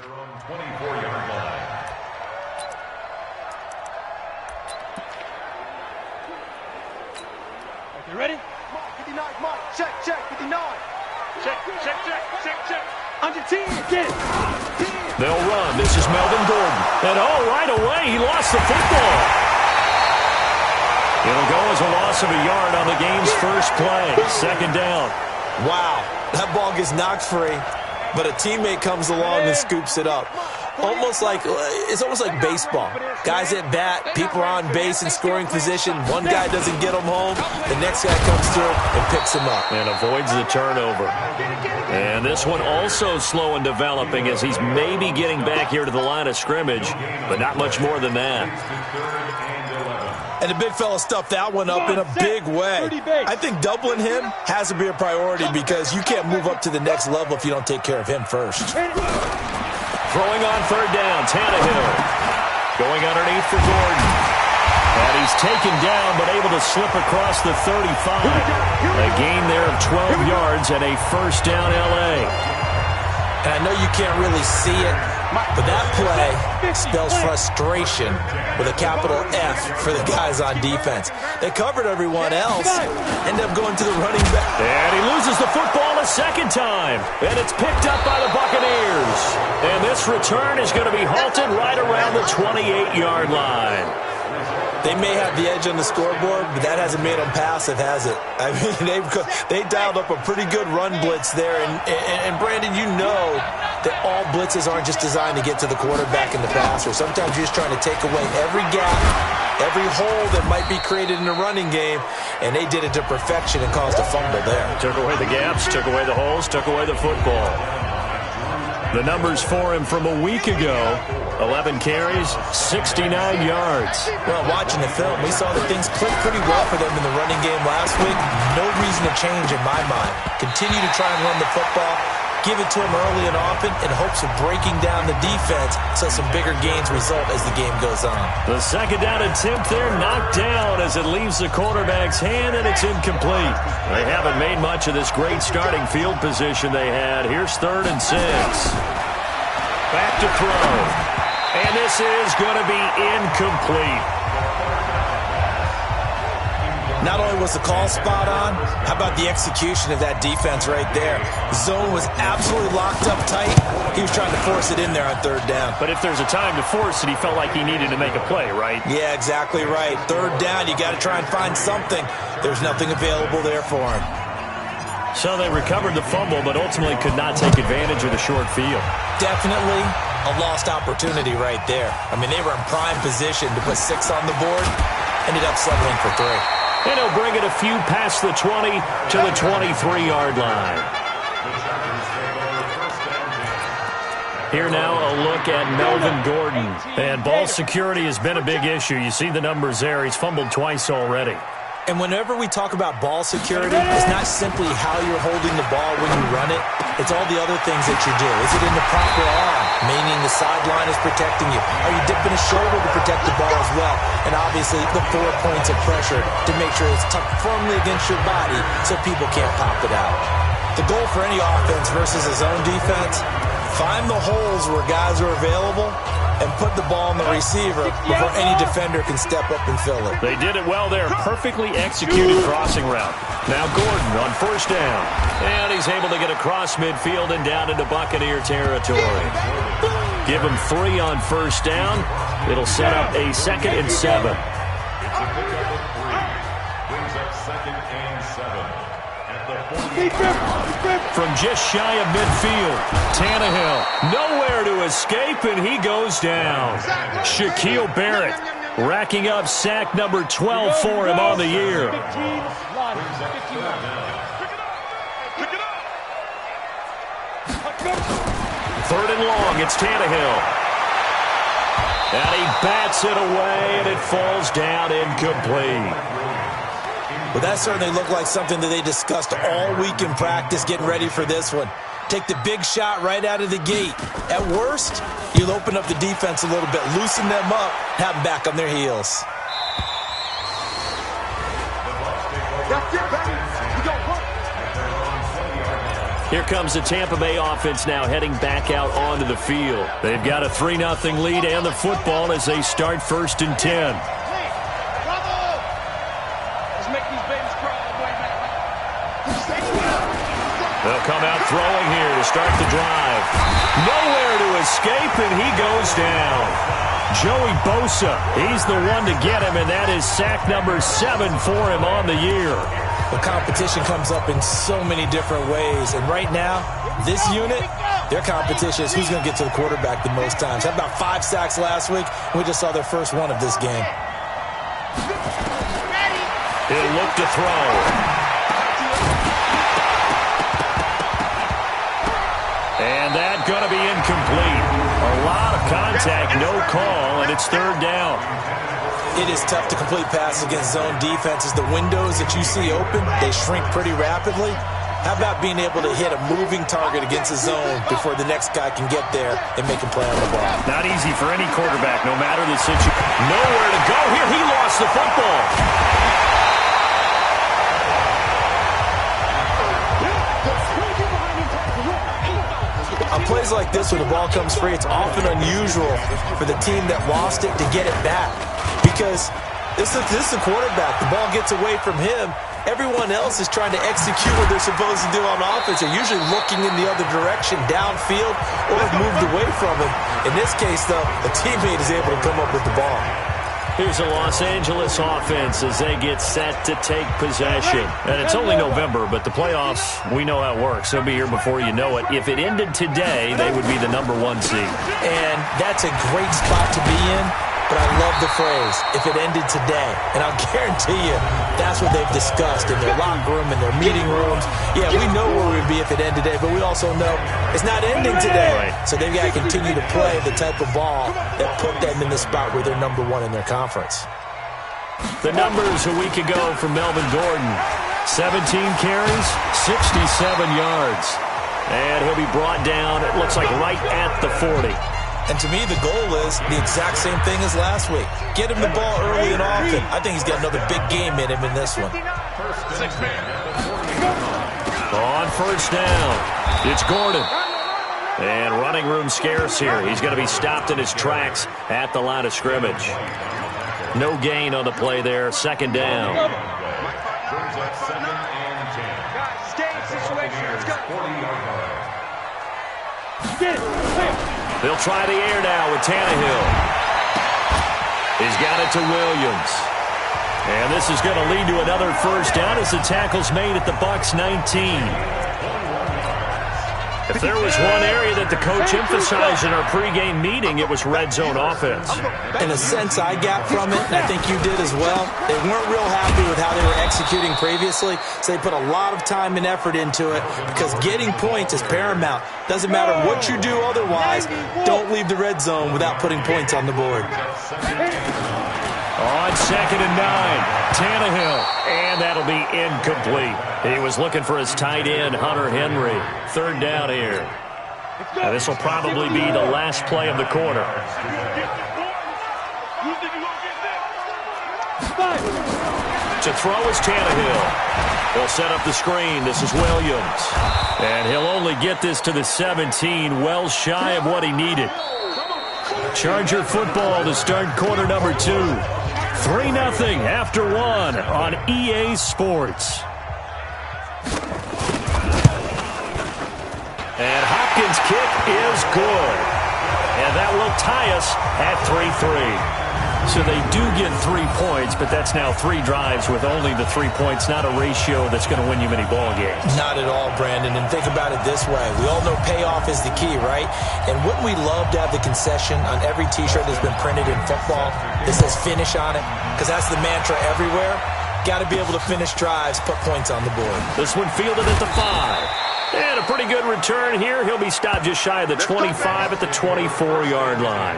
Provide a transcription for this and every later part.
Their own 24-yard line. You ready? Mark, 59, Mark. Check, 59. Check. Under 10. Get it. 10. They'll run. This is Melvin Gordon. And right away, he lost the football. It'll go as a loss of a yard on the game's first play. Second down. Wow, that ball gets knocked free, but a teammate comes along and scoops it up. It's almost like baseball. Guys at bat, people are on base in scoring position. One guy doesn't get them home. The next guy comes through and picks him up. And avoids the turnover. And this one also slow in developing as he's maybe getting back here to the line of scrimmage, but not much more than that. And the big fella stuffed that one up in a big way. I think doubling him has to be a priority because you can't move up to the next level if you don't take care of him first. Throwing on third down, Tannehill. Going underneath for Gordon. And he's taken down but able to slip across the 35. A gain there of 12 yards and a first down L.A. And I know you can't really see it, but that play spells frustration with a capital F for the guys on defense. They covered everyone else, end up going to the running back. And he loses the football a second time. And it's picked up by the Buccaneers. And this return is going to be halted right around the 28-yard line. They may have the edge on the scoreboard, but that hasn't made them passive, has it? I mean, they dialed up a pretty good run blitz there. And Brandon, you know that all blitzes aren't just designed to get to the quarterback and the passer. Sometimes you're just trying to take away every gap, every hole that might be created in the running game, and they did it to perfection and caused a fumble there. Took away the gaps, took away the holes, took away the football. The numbers for him from a week ago, 11 carries, 69 yards. Well, watching the film, we saw that things clicked pretty well for them in the running game last week. No reason to change in my mind. Continue to try and run the football, give it to him early and often in hopes of breaking down the defense so some bigger gains result as the game goes on. The second down attempt there knocked down as it leaves the quarterback's hand, and it's incomplete. They haven't made much of this great starting field position they had. Here's 3rd and 6. Back to throw. And this is going to be incomplete. Not only was the call spot on, how about the execution of that defense right there? Zone was absolutely locked up tight. He was trying to force it in there on 3rd down. But if there's a time to force it, he felt like he needed to make a play, right? Yeah, exactly right. 3rd down, you got to try and find something. There's nothing available there for him. So they recovered the fumble, but ultimately could not take advantage of the short field. Definitely a lost opportunity right there. I mean, they were in prime position to put 6 on the board. Ended up settling for 3. And he'll bring it a few past the 20 to the 23-yard line. Here now a look at Melvin Gordon. And ball security has been a big issue. You see the numbers there. He's fumbled twice already. And whenever we talk about ball security, it's not simply how you're holding the ball when you run it. It's all the other things that you do. Is it in the proper arm, meaning the sideline is protecting you? Are you dipping a shoulder to protect the ball as well? And obviously the 4 points of pressure to make sure it's tucked firmly against your body so people can't pop it out. The goal for any offense versus a zone defense, find the holes where guys are available and put the ball on the receiver before any defender can step up and fill it. They did it well there. Perfectly executed crossing route. Now Gordon on 1st down. And he's able to get across midfield and down into Buccaneer territory. Give him 3 on 1st down. It'll set up a 2nd and 7. From just shy of midfield, Tannehill nowhere to escape, and he goes down. Shaquille Barrett racking up sack number 12 for him on the year. 3rd and long, it's Tannehill. And he bats it away, and it falls down incomplete. Well, that certainly looked like something that they discussed all week in practice getting ready for this one. Take the big shot right out of the gate. At worst, you'll open up the defense a little bit, loosen them up, have them back on their heels. That's it, baby. We got work. Here comes the Tampa Bay offense now heading back out onto the field. They've got a 3-0 lead and the football as they start 1st and 10. They'll come out throwing here to start the drive. Nowhere to escape, and he goes down. Joey Bosa, he's the one to get him, and that is sack number 7 for him on the year. The competition comes up in so many different ways, and right now, this unit, their competition is who's going to get to the quarterback the most times. Had about 5 sacks last week, and we just saw their first one of this game. He'll look to throw. And that's going to be incomplete. A lot of contact, no call, and it's 3rd down. It is tough to complete passes against zone defenses. The windows that you see open, they shrink pretty rapidly. How about being able to hit a moving target against a zone before the next guy can get there and make a play on the ball? Not easy for any quarterback, no matter the situation. Nowhere to go here. He lost the football. On plays like this, when the ball comes free, it's often unusual for the team that lost it to get it back. Because this is the quarterback. The ball gets away from him. Everyone else is trying to execute what they're supposed to do on offense. They're usually looking in the other direction, downfield, or have moved away from him. In this case, though, a teammate is able to come up with the ball. Here's a Los Angeles offense as they get set to take possession. And it's only November, but the playoffs, we know how it works. They'll be here before you know it. If it ended today, they would be the number 1 seed. And that's a great spot to be in, but I love the phrase, if it ended today. And I'll guarantee you, that's what they've discussed in their locker room, in their meeting rooms. Yeah, we know where we'd be if it ended today, but we also know it's not ending today. Right. So they've got to continue to play the type of ball that put them in the spot where they're number 1 in their conference. The numbers a week ago for Melvin Gordon. 17 carries, 67 yards. And he'll be brought down, it looks like right at the 40. And to me, the goal is the exact same thing as last week. Get him the ball early and often. I think he's got another big game in him in this one. On 1st down, it's Gordon. And running room scarce here. He's going to be stopped in his tracks at the line of scrimmage. No gain on the play there. 2nd down. They'll try the air now with Tannehill. He's got it to Williams. And this is going to lead to another 1st down as the tackle's made at the Bucs 19. If there was one area that the coach emphasized in our pregame meeting, it was red zone offense. In a sense, I got from it, and I think you did as well. They weren't real happy with how they were executing previously, so they put a lot of time and effort into it because getting points is paramount. Doesn't matter what you do otherwise, don't leave the red zone without putting points on the board. On 2nd and 9, Tannehill, and that'll be incomplete. He was looking for his tight end, Hunter Henry. 3rd down here. And this will probably be the last play of the quarter. To throw is Tannehill. They'll set up the screen. This is Williams. And he'll only get this to the 17, well shy of what he needed. Charger football to start quarter number 2. 3-0 after 1 on EA Sports. And Hopkins' kick is good. And that will tie us at 3-3. So they do get 3 points, but that's now 3 drives with only the 3 points, not a ratio that's going to win you many ball games. Not at all, Brandon. And think about it this way. We all know payoff is the key, right? And wouldn't we love to have the concession on every T-shirt that's been printed in football that says finish on it? Because that's the mantra everywhere. Got to be able to finish drives, put points on the board. This one fielded at the 5. And a pretty good return here. He'll be stopped just shy of the 25 at the 24-yard line.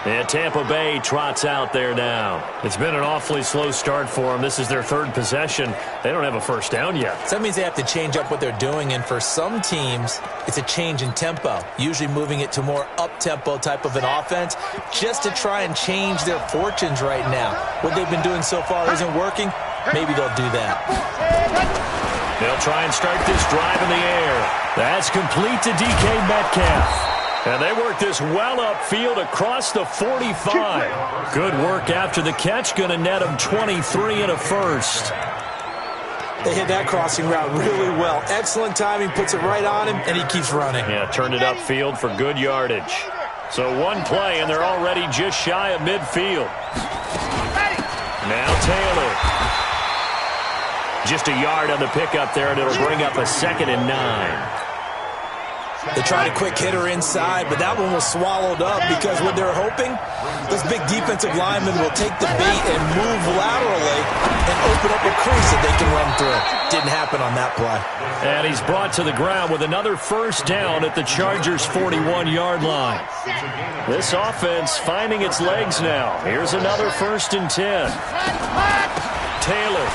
And Tampa Bay trots out there now. It's been an awfully slow start for them. This is their 3rd possession. They don't have a 1st down yet. So that means they have to change up what they're doing, and for some teams, it's a change in tempo, usually moving it to more up-tempo type of an offense just to try and change their fortunes right now. What they've been doing so far isn't working. Maybe they'll do that. They'll try and start this drive in the air. That's complete to DK Metcalf. And they work this well upfield across the 45. Good work after the catch. Going to net him 23 and a first. They hit that crossing route really well. Excellent timing, puts it right on him, and he keeps running. Yeah, turned it upfield for good yardage. So one play, and they're already just shy of midfield. Now Taylor. Just a yard on the pickup there, and it'll bring up a 2nd and 9. They tried a quick hitter inside, but that one was swallowed up because what they're hoping, this big defensive lineman will take the bait and move laterally and open up a crease that they can run through. Didn't happen on that play. And he's brought to the ground with another first down at the Chargers' 41-yard line. This offense finding its legs now. Here's another 1st and 10. Taylor.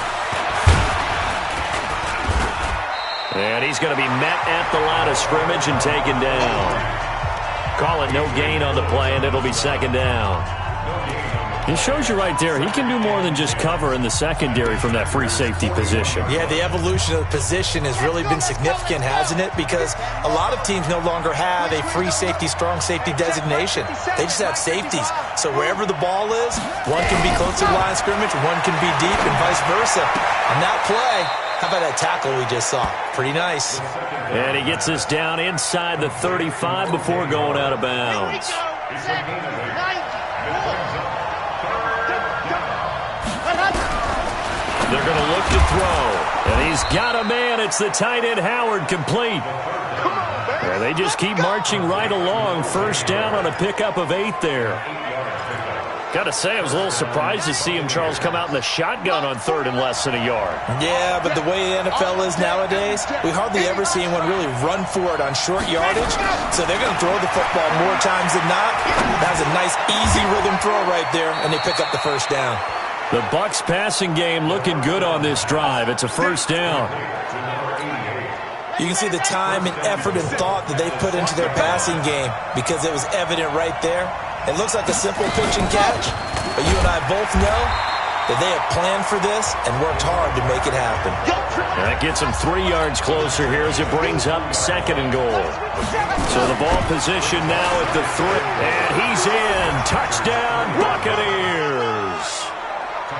And he's going to be met at the line of scrimmage and taken down. Call it no gain on the play, and it'll be 2nd down. It shows you right there, he can do more than just cover in the secondary from that free safety position. Yeah, the evolution of the position has really been significant, hasn't it? Because a lot of teams no longer have a free safety, strong safety designation. They just have safeties. So wherever the ball is, one can be close to the line of scrimmage, one can be deep, and vice versa. On that play, how about that tackle we just saw? Pretty nice. And he gets us down inside the 35 before going out of bounds. They're going to look to throw. And he's got a man. It's the tight end Howard, complete. And they just keep marching right along. First down on a pickup of 8 there. Got to say, I was a little surprised to see him, Charles, come out in the shotgun on 3rd and less than a yard. Yeah, but the way the NFL is nowadays, we hardly ever see anyone really run for it on short yardage. So they're going to throw the football more times than not. That was a nice, easy rhythm throw right there, and they pick up the first down. The Bucs passing game looking good on this drive. It's a first down. You can see the time and effort and thought that they put into their passing game because it was evident right there. It looks like a simple pitch and catch, but you and I both know that they have planned for this and worked hard to make it happen. And that gets them 3 yards closer here as it brings up 2nd and goal. So the ball position now at the 3, and he's in. Touchdown, Buccaneers.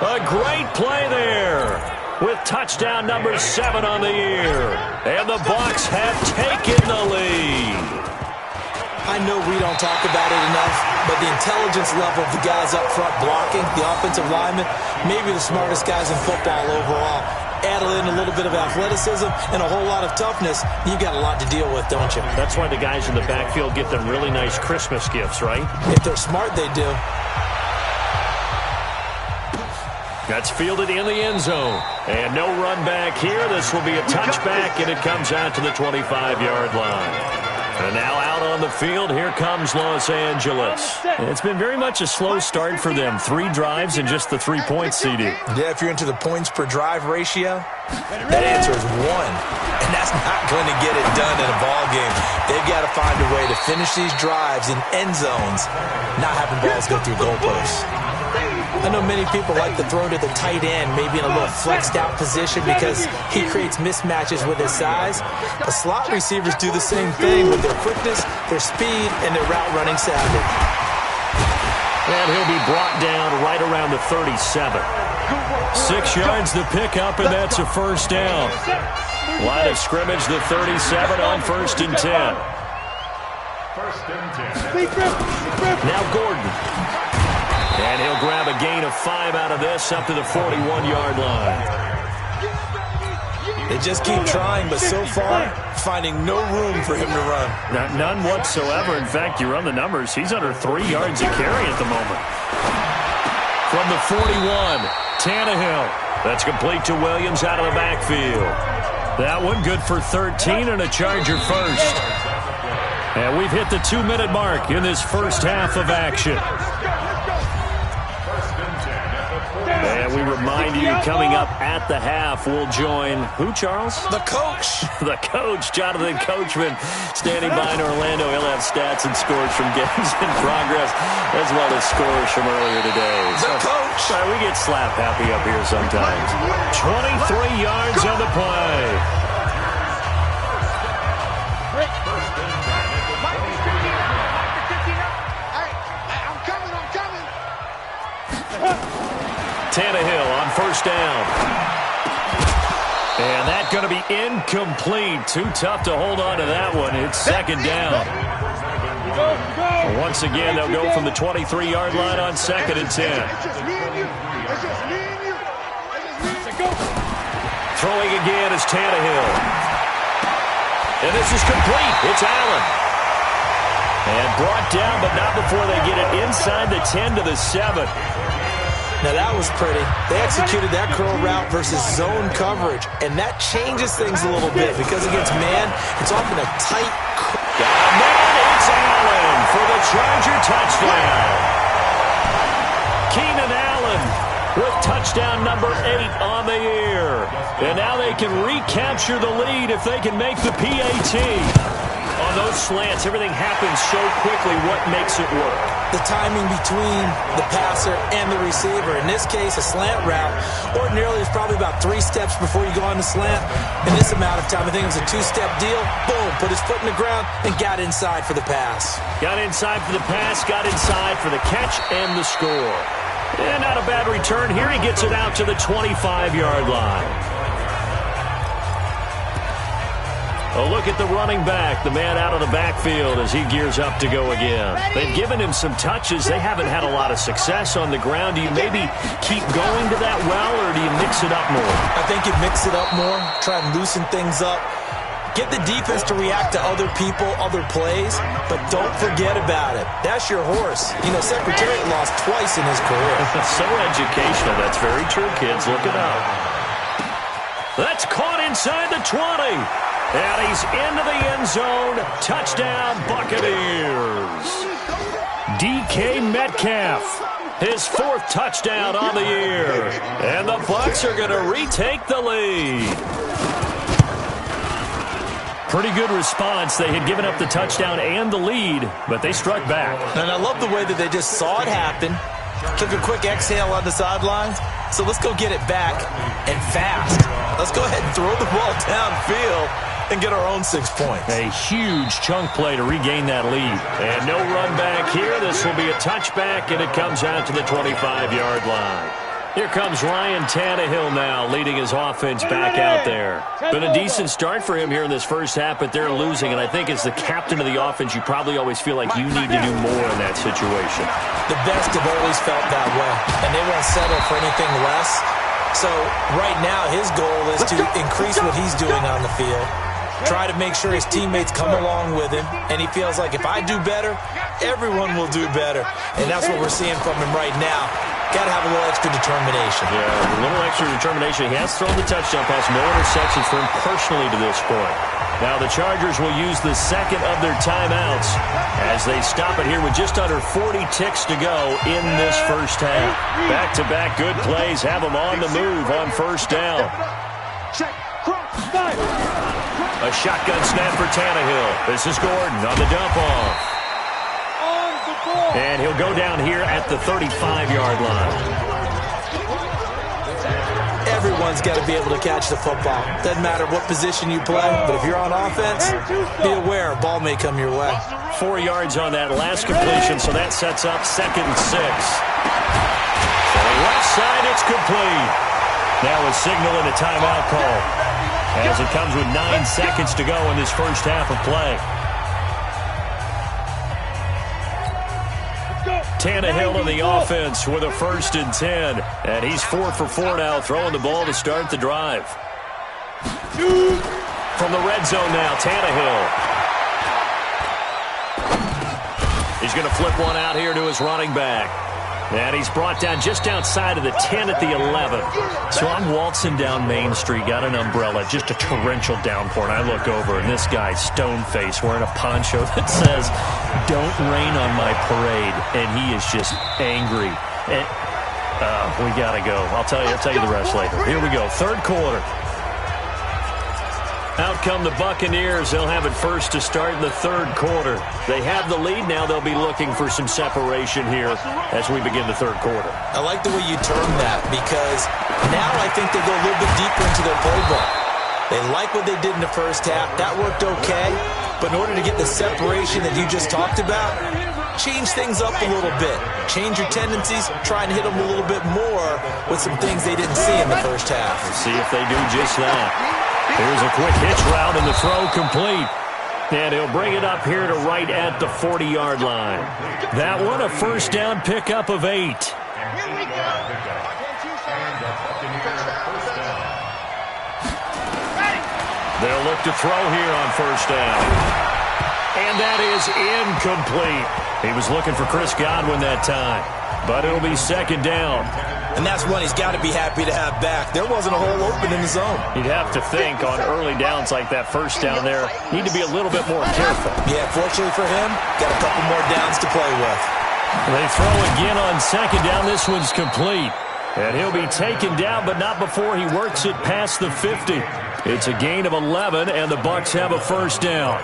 A great play there with touchdown number 7 on the year. And the Bucs have taken the lead. I know we don't talk about it enough, but the intelligence level of the guys up front blocking, the offensive linemen, maybe the smartest guys in football overall. Add in a little bit of athleticism and a whole lot of toughness, you've got a lot to deal with, don't you? That's why the guys in the backfield get them really nice Christmas gifts, right? If they're smart, they do. That's fielded in the end zone. And no run back here. This will be a touchback, and it comes out to the 25-yard line. And now out on the field, here comes Los Angeles. It's been very much a slow start for them. 3 drives and just the 3 points, CD. Yeah, if you're into the points per drive ratio, that answer is 1. And that's not going to get it done in a ball game. They've got to find a way to finish these drives in end zones, not having balls go through goalposts. I know many people like to throw to the tight end, maybe in a little flexed out position because he creates mismatches with his size. The slot receivers do the same thing with their quickness, their speed, and their route running savvy. And he'll be brought down right around the 37. 6 yards the pickup, and that's a first down. Line of scrimmage, the 37 on 1st and 10. Now Gordon. And he'll grab a gain of 5 out of this up to the 41-yard line. They just keep trying, but so far, finding no room for him to run. None whatsoever. In fact, you run the numbers. He's under 3 yards a carry at the moment. From the 41, Tannehill. That's complete to Williams out of the backfield. That one good for 13 and a Charger first. And we've hit the 2-minute mark in this first half of action. And we remind you, coming up at the half, we'll join who, Charles? The coach. The coach, Jonathan Coachman, standing by in Orlando. He'll have stats and scores from games in progress, as well as scores from earlier today. The coach. Right, we get slap happy up here sometimes. 23 yards on the play. Tannehill on first down. And that's going to be incomplete. Too tough to hold on to that one. It's second down. Once again, they'll go from the 23-yard line on second and 10. Throwing again is Tannehill. And this is complete. It's Allen. And brought down, but not before they get it inside the 10 to the 7. Now, that was pretty. They executed that curl route versus zone coverage, and that changes things a little bit because against man, it's often a tight got a man, it's Allen for the Charger touchdown. Keenan Allen with touchdown number 8 on the year. And now they can recapture the lead if they can make the PAT. On those slants, everything happens so quickly. What makes it work? The timing between the passer and the receiver. In this case, a slant route ordinarily is probably about 3 steps before you go on the slant. In this amount of time, I think it was a 2-step deal. Boom, put his foot in the ground and got inside for the pass. Got inside for the pass, got inside for the catch and the score. And not a bad return here. He gets it out to the 25-yard line. A look at the running back, the man out of the backfield as he gears up to go again. They've given him some touches. They haven't had a lot of success on the ground. Do you maybe keep going to that well, or do you mix it up more? I think you mix it up more, try and loosen things up. Get the defense to react to other people, other plays, but don't forget about it. That's your horse. You know, Secretariat lost twice in his career. So educational. That's very true, kids. Look it up. That's caught inside the 20. And he's into the end zone. Touchdown, Buccaneers. DK Metcalf, his 4th touchdown on the year. And the Bucs are going to retake the lead. Pretty good response. They had given up the touchdown and the lead, but they struck back. And I love the way that they just saw it happen, took a quick exhale on the sidelines. So let's go get it back and fast. Let's go ahead and throw the ball downfield and get our own 6 points. A huge chunk play to regain that lead. And no run back here. This will be a touchback, and it comes out to the 25-yard line. Here comes Ryan Tannehill now, leading his offense back out there. Been a decent start for him here in this first half, but they're losing. And I think as the captain of the offense, you probably always feel like you need to do more in that situation. The best have always felt that way, and they won't settle for anything less. So right now, his goal is to increase what he's doing on the field, try to make sure his teammates come along with him, and he feels like if I do better, everyone will do better. And that's what we're seeing from him right now. Got to have a little extra determination. Yeah, a little extra determination. He has thrown the touchdown pass. No interceptions for him personally to this point. Now the Chargers will use the second of their timeouts as they stop it here with just under 40 ticks to go in this first half. Back-to-back good plays have them on the move on first down. A shotgun snap for Tannehill. This is Gordon on the dump off. And he'll go down here at the 35-yard line. Everyone's got to be able to catch the football. Doesn't matter what position you play, but if you're on offense, be aware a ball may come your way. 4 yards on that last completion, so that sets up 2nd and 6. On the left side, it's complete. Now a signal and a timeout call as it comes with 9 seconds to go in this first half of play. Tannehill in the offense with a 1st and 10. And he's 4 for 4 now, throwing the ball to start the drive. From the red zone now, Tannehill. He's going to flip one out here to his running back. And he's brought down just outside of the 10 at the 11. So I'm waltzing down Main Street, got an umbrella, just a torrential downpour, and I look over, and this guy's stone-faced wearing a poncho that says, "Don't rain on my parade," and he is just angry. And, we got to go. I'll tell you the rest later. Here we go, third quarter. Out come the Buccaneers. They'll have it first to start in the third quarter. They have the lead. Now they'll be looking for some separation here as we begin the third quarter. I like the way you term that because now I think they go a little bit deeper into their playbook. They like what they did in the first half. That worked okay. But in order to get the separation that you just talked about, change things up a little bit. Change your tendencies. Try and hit them a little bit more with some things they didn't see in the first half. We'll see if they do just that. Here's a quick hitch route and the throw complete. And he'll bring it up here to right at the 40-yard line. That one a first down pickup of 8. Here we go. They'll look to throw here on first down. And that is incomplete. He was looking for Chris Godwin that time. But it'll be second down. And that's one he's got to be happy to have back. There wasn't a hole open in the zone. You'd have to think on early downs like that first down there, need to be a little bit more careful. Yeah, fortunately for him, got a couple more downs to play with. They throw again on second down. This one's complete. And he'll be taken down, but not before he works it past the 50. It's a gain of 11, and the Bucs have a first down.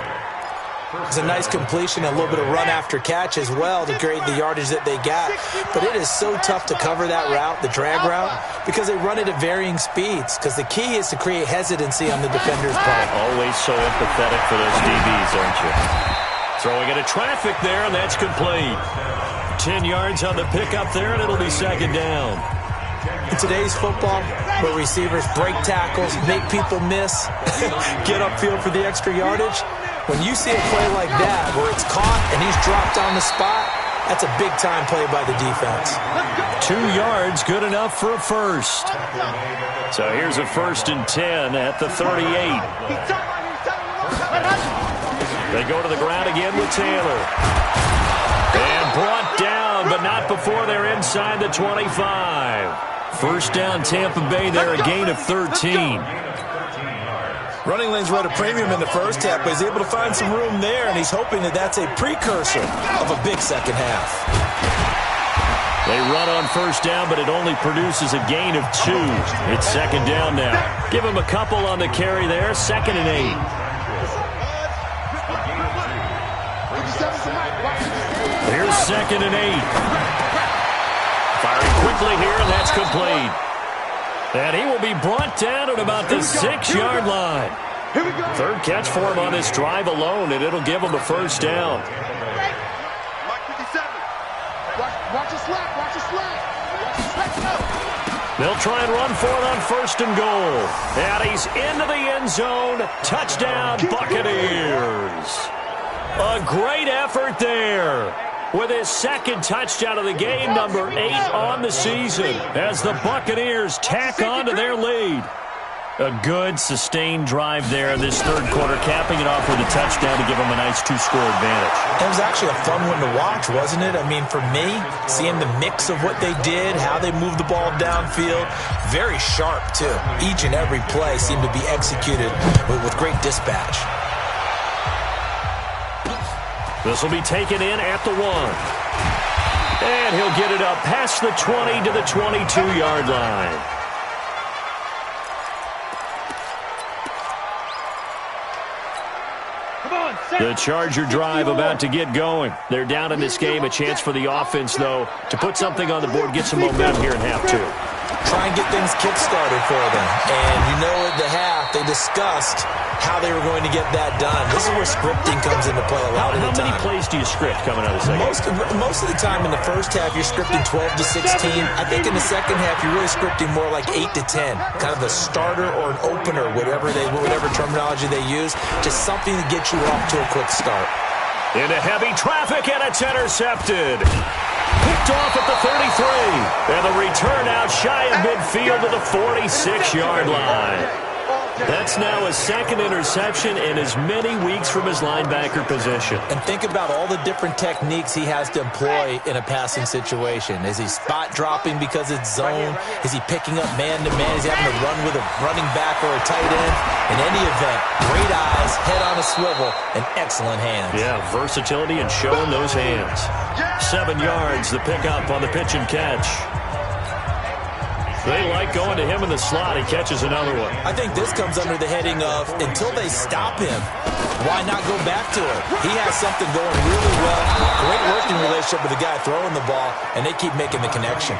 It's a nice completion, a little bit of run after catch as well to create the yardage that they got. But it is so tough to cover that route, the drag route, because they run it at varying speeds. Because the key is to create hesitancy on the defender's part. Always so empathetic for those DBs, aren't you? Throwing into traffic there, and that's complete. 10 yards on the pickup there, and it'll be second down. In today's football, where receivers break tackles, make people miss, get upfield for the extra yardage, when you see a play like that where it's caught and he's dropped on the spot, that's a big-time play by the defense. 2 yards, good enough for a first. So here's a 1st and 10 at the 38. They go to the ground again with Taylor. And brought down, but not before they're inside the 25. First down, Tampa Bay there, a gain of 13. Running lanes were at a premium in the first half, but he's able to find some room there, and he's hoping that that's a precursor of a big second half. They run on first down, but it only produces a gain of 2. It's second down now. Give him a couple on the carry there, 2nd and 8. Here's 2nd and 8. Firing quickly here, and that's complete. And he will be brought down at about the 6-yard line. Third catch for him on this drive alone, and it'll give him a first down. They'll try and run for it on 1st and goal. And he's into the end zone. Touchdown, Buccaneers. A great effort there. With his second touchdown of the game, number 8 on the season, as the Buccaneers tack on to their lead. A good, sustained drive there in this third quarter, capping it off with a touchdown to give them a nice 2-score advantage. It was actually a fun one to watch, wasn't it? I mean, for me, seeing the mix of what they did, how they moved the ball downfield, very sharp, too. Each and every play seemed to be executed with great dispatch. This will be taken in at the 1. And he'll get it up past the 20 to the 22-yard line. The Charger drive about to get going. They're down in this game. A chance for the offense, though, to put something on the board, get some momentum here in half 2. Try and get things kick-started for them. And you know at the half, they discussed how they were going to get that done. This is where scripting comes into play a lot of the time. How many plays do you script coming out of the second? Most of the time in the first half, you're scripting 12 to 16. I think in the second half, you're really scripting more like 8 to 10. Kind of a starter or an opener, whatever terminology they use. Just something to get you off to a quick start. Into heavy traffic, and it's intercepted. Picked off at the 33. And the return out shy of midfield to the 46-yard line. That's now his second interception in as many weeks from his linebacker position. And think about all the different techniques he has to employ in a passing situation. Is he spot dropping because it's zone? Is he picking up man-to-man? Is he having to run with a running back or a tight end? In any event, great eyes, head on a swivel, and excellent hands. Yeah, versatility and showing those hands. 7 yards, the pickup on the pitch and catch. They like going to him in the slot. He catches another one. I think this comes under the heading of until they stop him, why not go back to it? He has something going really well. Great working relationship with the guy throwing the ball, and they keep making the connection.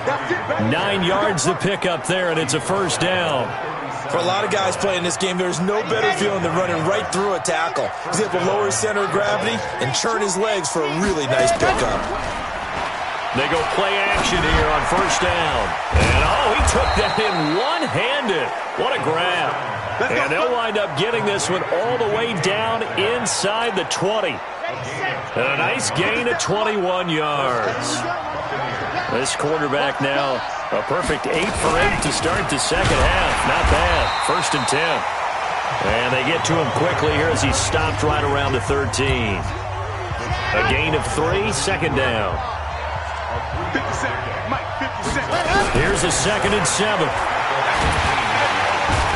9 yards to pick up there, and it's a first down. For a lot of guys playing this game, there's no better feeling than running right through a tackle. He's able to lower his center of gravity and churn his legs for a really nice pickup. They go play action here on first down. And, oh, he took that in one-handed. What a grab. And they'll wind up getting this one all the way down inside the 20. And a nice gain of 21 yards. This quarterback now, a perfect 8 for him to start the second half. Not bad. First and 10. And they get to him quickly here as he stopped right around the 13. A gain of 3, second down. 50 seconds. Mike, 50 seconds. Here's a 2nd and 7.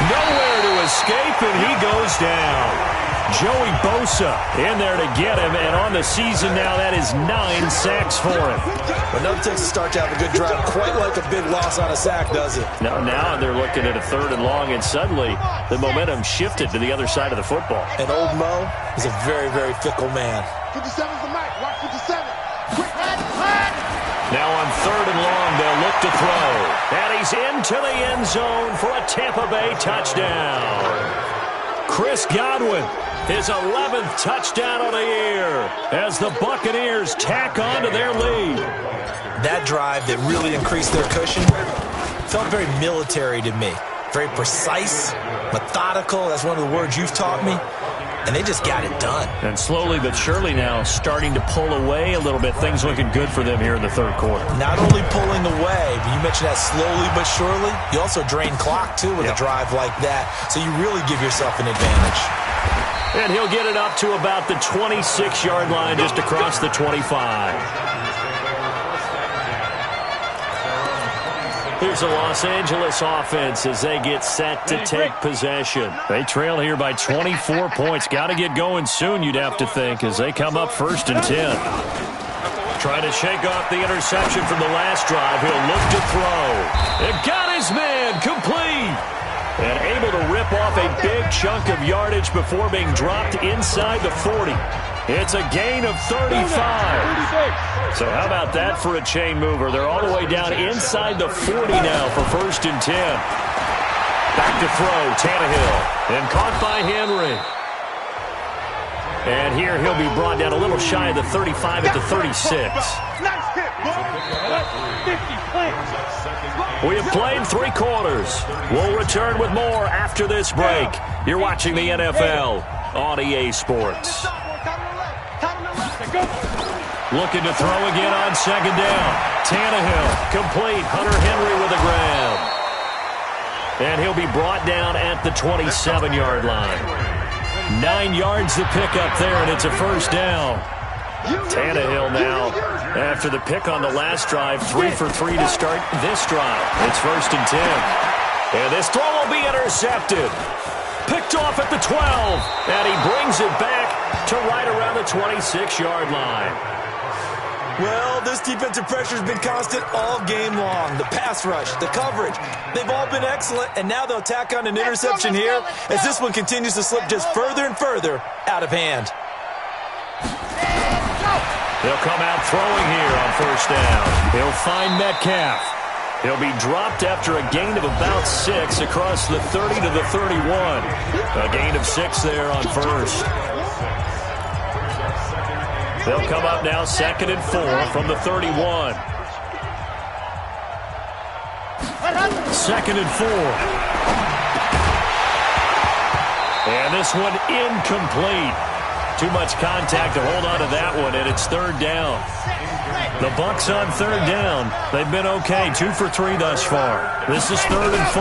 Nowhere to escape, and he goes down. Joey Bosa in there to get him, and on the season now, that is 9 sacks for him. But nothing takes a start to have a good drive quite like a big loss on a sack, does it? Now they're looking at a 3rd and long, and suddenly the momentum shifted to the other side of the football. And old Mo is a very, very fickle man. 57's the Mike. Watch 57. Now on 3rd and long, they'll look to throw. And he's into the end zone for a Tampa Bay touchdown. Chris Godwin, his 11th touchdown of the year as the Buccaneers tack on to their lead. That drive that really increased their cushion felt very military to me. Very precise, methodical. That's one of the words you've taught me. And they just got it done. And slowly but surely now starting to pull away a little bit. Things looking good for them here in the 3rd quarter. Not only pulling away, but you mentioned that slowly but surely. You also drain clock, too, with a drive like that. So you really give yourself an advantage. And he'll get it up to about the 26-yard line just across the 25. Here's the Los Angeles offense as they get set to take possession. They trail here by 24 points. Got to get going soon, you'd have to think, as they come up 1st and 10. Trying to shake off the interception from the last drive. He'll look to throw. It got his man complete. And able to rip off a big chunk of yardage before being dropped inside the 40. It's a gain of 35. So how about that for a chain mover? They're all the way down inside the 40 now for 1st and 10. Back to throw, Tannehill. And caught by Henry. And here he'll be brought down a little shy of the 35 at the 36. We have played 3 quarters. We'll return with more after this break. You're watching the NFL on EA Sports. Looking to throw again on 2nd down. Tannehill, complete. Hunter Henry with a grab. And he'll be brought down at the 27-yard line. 9 yards to pick up there, and it's a first down. Tannehill now, after the pick on the last drive, 3 for 3 to start this drive. It's 1st and 10. And this throw will be intercepted. Picked off at the 12. And he brings it back to right around the 26-yard line. Well, this defensive pressure has been constant all game long. The pass rush, the coverage, they've all been excellent, and now they'll tack on an interception here as this one continues to slip just further and further out of hand. They'll come out throwing here on 1st down. He'll find Metcalf. He'll be dropped after a gain of about 6 across the 30 to the 31. A gain of 6 there on 1st. They'll come up now 2nd and 4 from the 31. 2nd and 4. And this one incomplete. Too much contact to hold on to that one, and it's 3rd down. The Bucs on 3rd down. They've been okay, 2 for 3 thus far. This is 3rd and 4.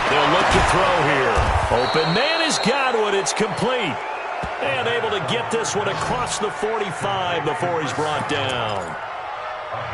They'll look to throw here. Open man is Godwin. It's complete. And able to get this one across the 45 before he's brought down.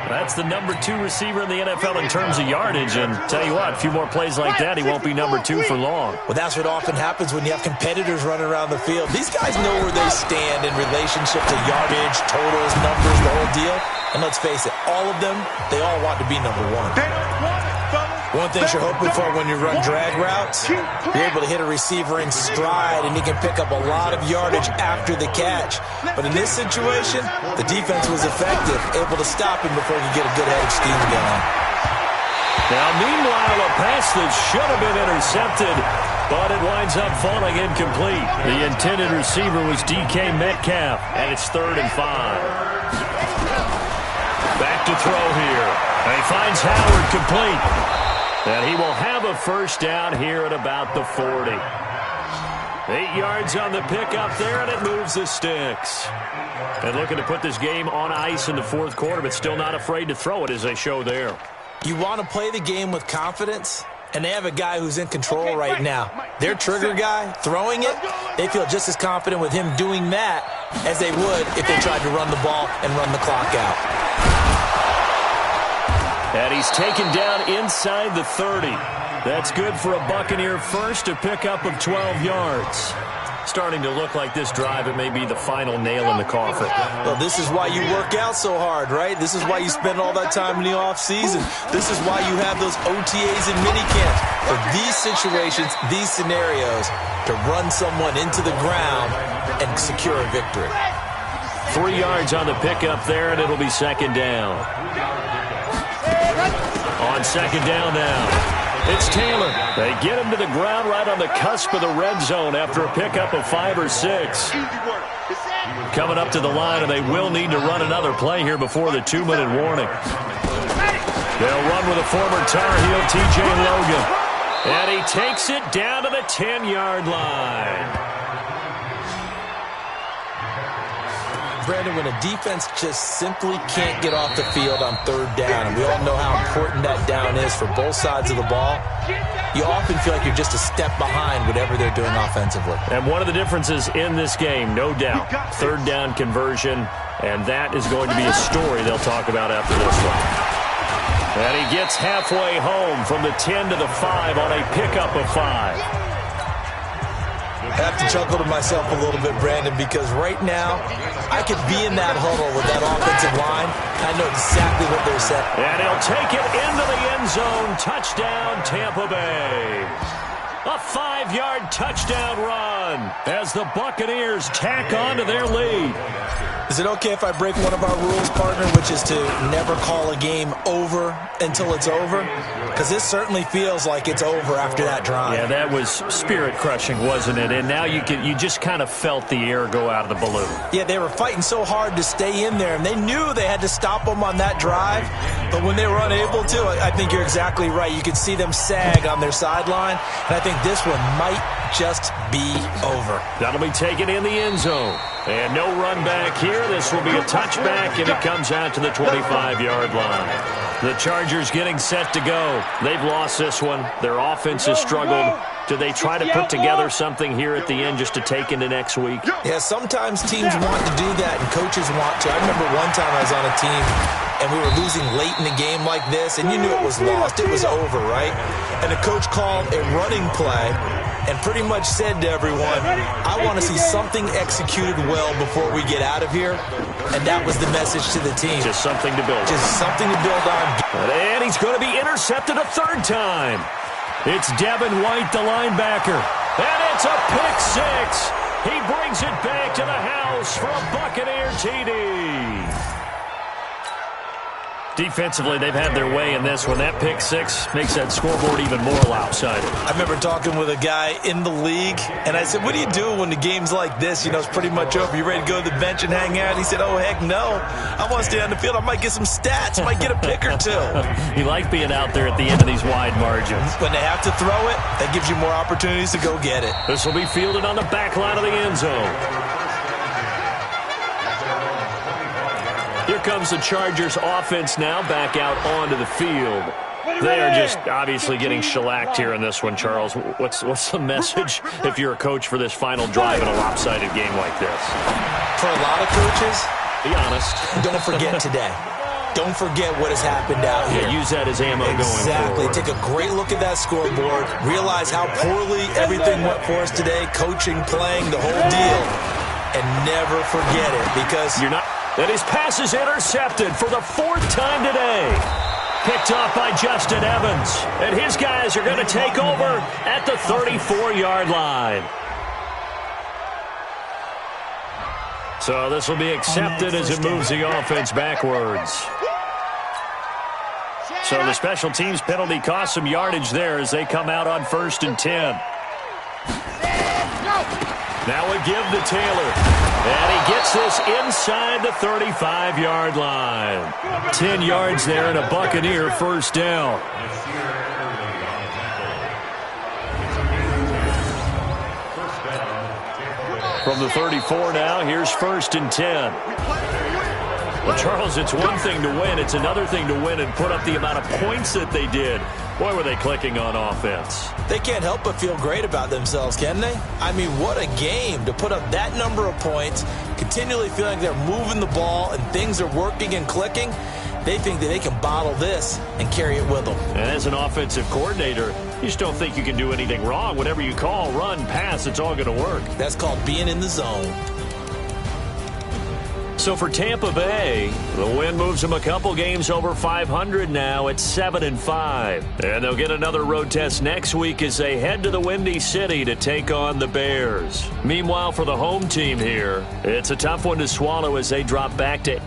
That's the number 2 receiver in the NFL in terms of yardage. And tell you what, a few more plays like that, he won't be number 2 for long. Well, that's what often happens when you have competitors running around the field. These guys know where they stand in relationship to yardage, totals, numbers, the whole deal. And let's face it, all of them, they all want to be number 1. One thing you're hoping for when you run drag routes, you're able to hit a receiver in stride, and he can pick up a lot of yardage after the catch. But in this situation, the defense was effective, able to stop him before he could get a good head of steam going. Now, meanwhile, a pass that should have been intercepted, but it winds up falling incomplete. The intended receiver was DK Metcalf, and it's 3rd and 5. Back to throw here. And he finds Howard complete. And he will have a first down here at about the 40. 8 yards on the pickup there, and it moves the sticks. And looking to put this game on ice in the 4th quarter, but still not afraid to throw it as they show there. You want to play the game with confidence, and they have a guy who's in control right now. Their trigger guy, throwing it, they feel just as confident with him doing that as they would if they tried to run the ball and run the clock out. And he's taken down inside the 30. That's good for a Buccaneer first, a pickup of 12 yards. Starting to look like this drive, it may be the final nail in the coffin. Well, this is why you work out so hard, right? This is why you spend all that time in the offseason. This is why you have those OTAs and minicamps. For these situations, these scenarios, to run someone into the ground and secure a victory. 3 yards on the pickup there, and it'll be 2nd down. On 2nd down now, it's Taylor. They get him to the ground right on the cusp of the red zone after a pickup of 5 or 6. Coming up to the line, and they will need to run another play here before the 2-minute warning. They'll run with a former Tar Heel, TJ Logan. And he takes it down to the 10-yard line. Brandon, when a defense just simply can't get off the field on 3rd down, and we all know how important that down is for both sides of the ball, you often feel like you're just a step behind whatever they're doing offensively. And one of the differences in this game, no doubt, 3rd down conversion, and that is going to be a story they'll talk about after this one. And he gets halfway home from the 10 to the 5 on a pickup of 5. I have to chuckle to myself a little bit, Brandon, because right now I could be in that huddle with that offensive line. I know exactly what they're saying. And he'll take it into the end zone. Touchdown, Tampa Bay. A 5-yard touchdown run as the Buccaneers tack on to their lead. Is it okay if I break one of our rules, partner, which is to never call a game over until it's over? Because this certainly feels like it's over after that drive. Yeah, that was spirit-crushing, wasn't it? And now you just kind of felt the air go out of the balloon. Yeah, they were fighting so hard to stay in there, and they knew they had to stop them on that drive. But when they were unable to, I think you're exactly right. You could see them sag on their sideline, and I think this one might just be over. That'll be taken in the end zone. And no run back here. This will be a touchback, and it comes out to the 25-yard line. The Chargers getting set to go. They've lost this one. Their offense has struggled. Do they try to put together something here at the end just to take into next week? Yeah, sometimes teams want to do that, and coaches want to. I remember one time I was on a team, and we were losing late in the game like this, and you knew it was lost. It was over, right? And the coach called a running play and pretty much said to everyone, I want to see something executed well before we get out of here. And that was the message to the team. Just something to build on. Just something to build on. And he's going to be intercepted a 3rd time. It's Devin White, the linebacker. And it's a pick 6. He brings it back to the house for a Buccaneer TD. Defensively, they've had their way in this one. That pick 6 makes that scoreboard even more lopsided. I remember talking with a guy in the league, and I said, what do you do when the game's like this? You know, it's pretty much over. You ready to go to the bench and hang out? He said, oh, heck no. I want to stay on the field. I might get some stats. I might get a pick or 2. You like being out there at the end of these wide margins. When they have to throw it, that gives you more opportunities to go get it. This will be fielded on the back line of the end zone. Here comes the Chargers offense now back out onto the field. They are just obviously getting shellacked here in this one, Charles. What's the message if you're a coach for this final drive in a lopsided game like this? For a lot of coaches, be honest. Don't forget today. Don't forget what has happened out here. Yeah, use that as ammo going forward. Exactly. Take a great look at that scoreboard. Realize how poorly everything went for us today. Coaching, playing, the whole deal. And never forget it because you're not. And his pass is intercepted for the 4th time today. picked off by Justin Evans. And his guys are going to take over at the 34-yard line. So this will be accepted as it moves the offense backwards. So the special teams penalty cost some yardage there as they come out on 1st and 10. Now we give to Taylor. And he gets this inside the 35-yard line. 10 yards there and a Buccaneer first down. From the 34 now, here's 1st and 10. Well, Charles, it's one thing to win. It's another thing to win and put up the amount of points that they did. Boy, were they clicking on offense. They can't help but feel great about themselves, can they? I mean, what a game to put up that number of points, continually feeling they're moving the ball and things are working and clicking. They think that they can bottle this and carry it with them. And as an offensive coordinator, you just don't think you can do anything wrong. Whatever you call, run, pass, it's all going to work. That's called being in the zone. So for Tampa Bay, the win moves them a couple games over 500 now at 7-5. And they'll get another road test next week as they head to the Windy City to take on the Bears. Meanwhile, for the home team here, it's a tough one to swallow as they drop back to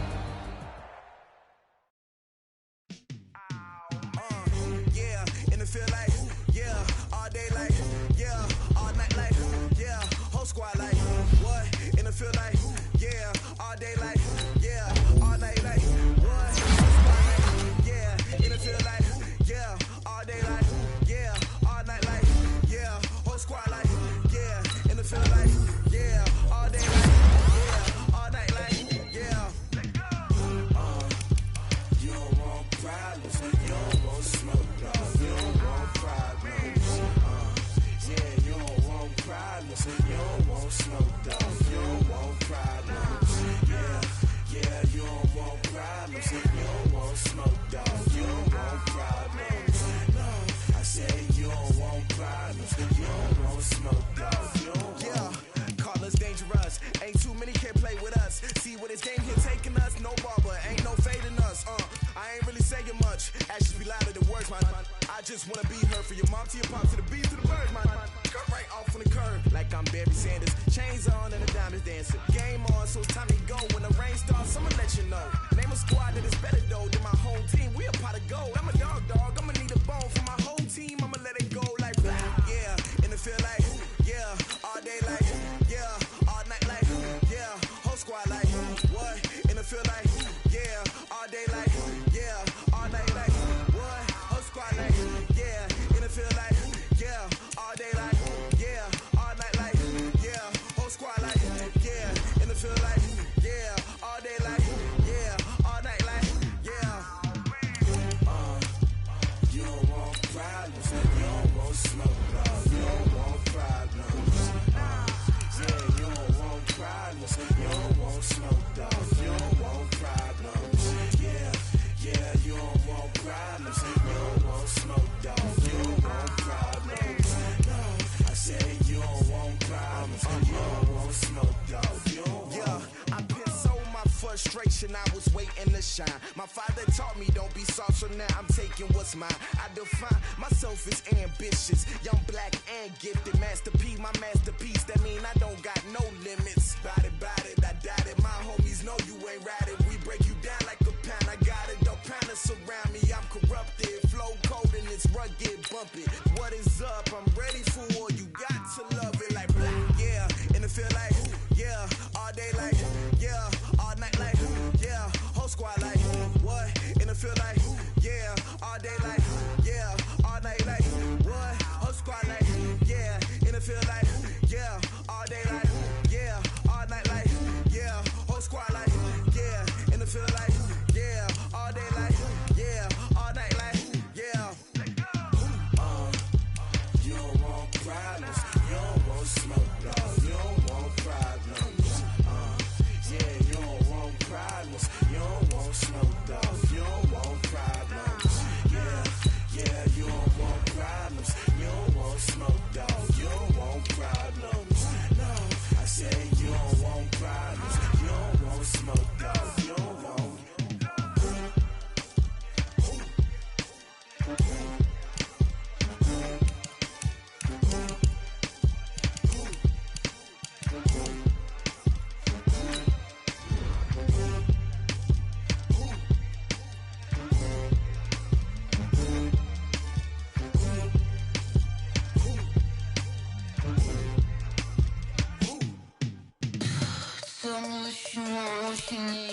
I was waiting to shine. My father taught me don't be soft, so now I'm taking what's mine. I define myself as ambitious, young, black, and gifted. Master P, my masterpiece. That mean I don't got no limits. Bout it, I doubt it. My homies know you ain't ratted. We break you down like a pound. I got it, don't pound us around me. I'm corrupted, flow cold and it's rugged, bump it. What is up? I'm ready for war. You got to love it like black, yeah. And it feel like, yeah, all day like, yeah, all night like, yeah, whole squad like, what? And it feel like, yeah, all day like, yeah, all night like, what? Whole squad like, yeah, and it feel like, yeah, all day like, yeah, all night like, yeah, whole squad like, yeah, and it feel like, yeah, all day like, yeah, all night like, yeah. You don't want problems, you don't want smoke, dog, you don't want problems. Yeah, you don't want problems, you don't want smoke, dog, you don't want problems. Can you